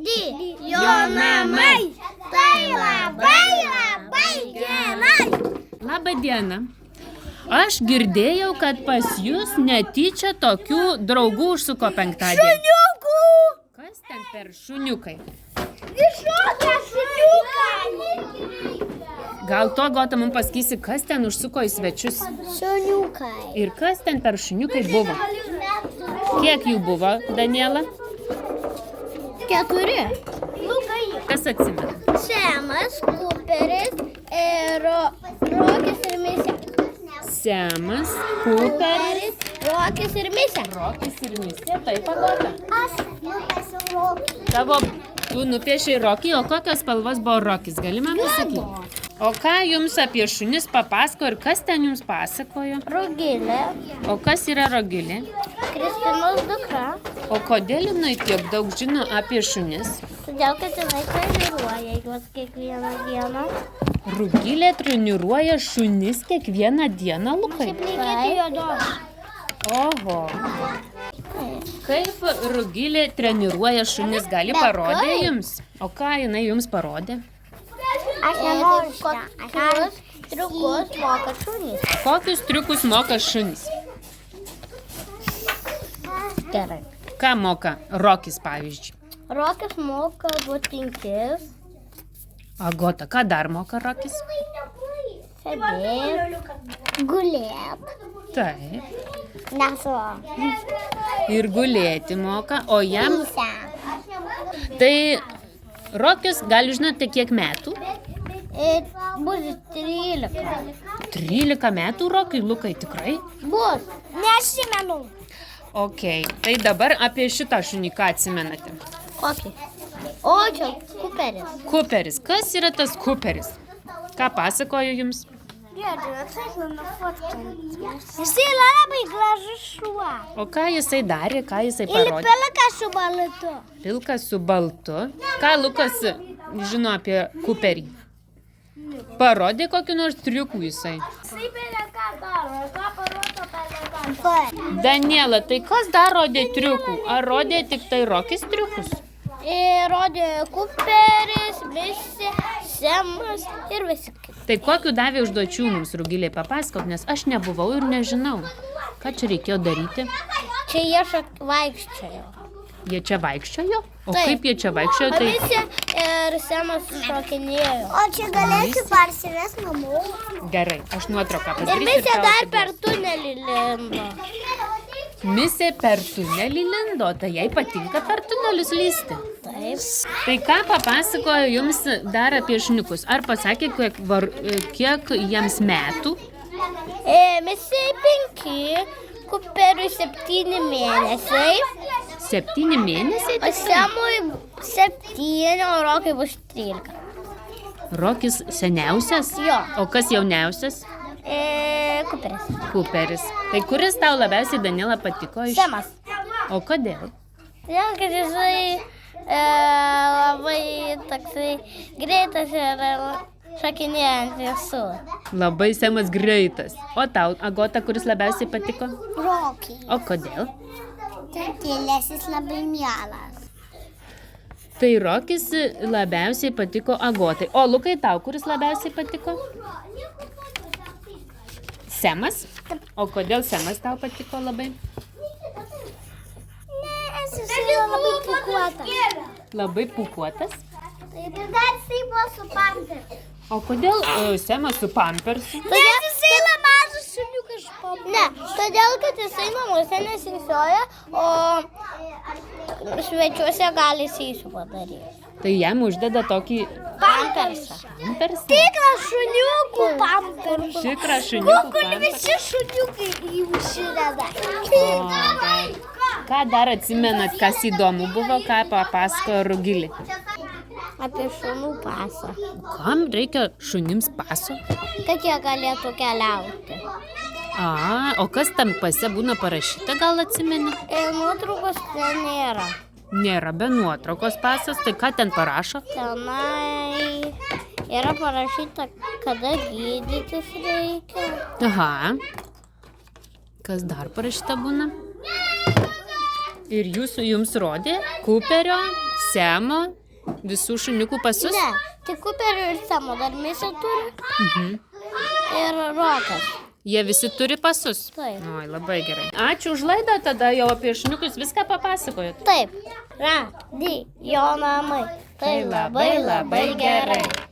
didi jo namai. Tai labai gerai. Labą dieną. Aš girdėjau, kad pas jūs netyčia tokių draugų užsuko penktadienį. Šuniukų. Kas ten per šuniukai? Visokie šuniukai. Gal to Agota mums pasakysi, kas ten užsuko į svečius? Šuniukai. Ir kas ten per šuniukai buvo? Kiek jų buvo, Daniela? 4. Kas atsimena? Semas, Kuperis, Rokis ir Misė. Semas, Kuperis, Rokis ir Misė. Rokis ir Misė. Taip, Agota. Aš nupiešiau Rokį. Tu nupiešiai Rokį, o kokios spalvos buvo Rokis? Galime pasakyti? O ką jums apie šunis papasako ir kas ten jums pasakojo? Rugilė. O kas yra Rugilė? Kristinos dukra. O kodėl jinai tiek daug žino apie šunis? Todėl, kad jinai treniruoja juos kiekvieną dieną. Rugilė treniruoja šunis kiekvieną dieną, Lukai? Reikėtų juodos. Oho. Kaip Rugilė treniruoja šunis, gali parodė jums? O ką jinai jums parodė? Aš nenoriu kokius triukus moka šunys. Kokius triukus moka šunis? Gerai. Ką moka Rokis, pavyzdžiui? Rokis moka duoti 5. Agota, ką dar moka Rokis? Sėdėt. Gulėt. Taip. Nesu. Ir gulėti moka, o jam... Pusę. Tai Rokis, gal žinote, kiek metų? Bus 13. 13 metų Rokai, Lukai, tikrai? Bus. Nesimenu. Ok, tai dabar apie šitą šunį ką atsimenate? Kokį? O, čia Kuperis. Kuperis. Kas yra tas Kuperis? Ką pasakoju jums? Jisai labai gražus šuo. O ką jisai darė, ką jisai Ir parodė? pilkas su baltu. Pilkas su baltu. Ką Lukas žino apie Kuperį? Parodė kokiu nors triukų jisai. Daniela, tai kas dar rodė triukų? Ar rodė tik tai Rokis triukus? Rodė Kuperis, visi, Semas ir visi kiti. Tai kokiu davė užduočių mums Rugilė papasakok, nes aš nebuvau ir nežinau. Ką čia reikėjo daryti? Čia jie vaikščiojo. Jie čia vaikščiojo? O Taip. kaip jie čia vaikščiojo? O Tai... visi ir Semas šokinėjo. O čia galėsiu parsives namo. Gerai, aš nuotrauką Ir padarysiu. visi tau dar atiduosiu. per tunelį lindo. Misė per tunelį lindo, tai jai patinka per tunelius lysti. Taip. Tai ką papasakojo jums dar apie šuniukus? Ar pasakė, kiek jiems metų? Visi 5, Kuperiui 7 mėnesiai. 7 mėnesiai? O Semui 7, o Rokai bus 13. Rokis seniausias? Jo. O kas jauniausias? Kuperis. Kuperis. Tai kuris tau labiausiai, Daniela, patiko iš... Semas. O kodėl? Todėl, kad jisai labai toksai greitas ir šokinėjant visų. Labai Semas greitas. O tau, Agota, kuris labiausiai patiko? Rokai. O kodėl? Tantilėsis labai mielas. Tai Rokis labiausiai patiko Agotai. O Lukai, tau kuris labiausiai patiko? Semas? O kodėl Semas tau patiko labai? Nes jisai labai pūkuotas. Labai pūkuotas? Taip, ir dar jisai buvo su pampersu. O kodėl Semas su pampersu? Nes jisai yra mažas šuniukas iš pampersu. Ne, todėl, kad jisai namuose nesinsioja, o svečiuose gali jisai su padaryti. Tai jam uždeda tokį Pampersą. pampersą. Tikras šuniukų pampersų. Tikrą šuniukų Kur pampersą. visi šuniukai į užsideda. Ką dar atsimenat, kas įdomu buvo, ką papasakojo Rugilė? Apie šunų pasą. Kam reikia šunims paso? Kad jie galėtų keliauti. O kas tam pase būna parašyta, gal atsimeni? Nuotraukos ten nėra. Nėra be nuotraukos pasas, tai ką ten parašo? Tenai yra parašyta, kada gydytis reikia. Aha. Kas dar parašyta būna? Ir jums rodė Kuperio, Semo visų šuniukų pasus? Ne, tik Kuperio ir Semo dar Misė turi. Ir Rokas. Jie visi turi pasus? Taip. Oi, labai gerai. Ačiū už laidą, tada jau apie šuniukus viską papasakojot. Taip. Radijo namai. Tai labai gerai.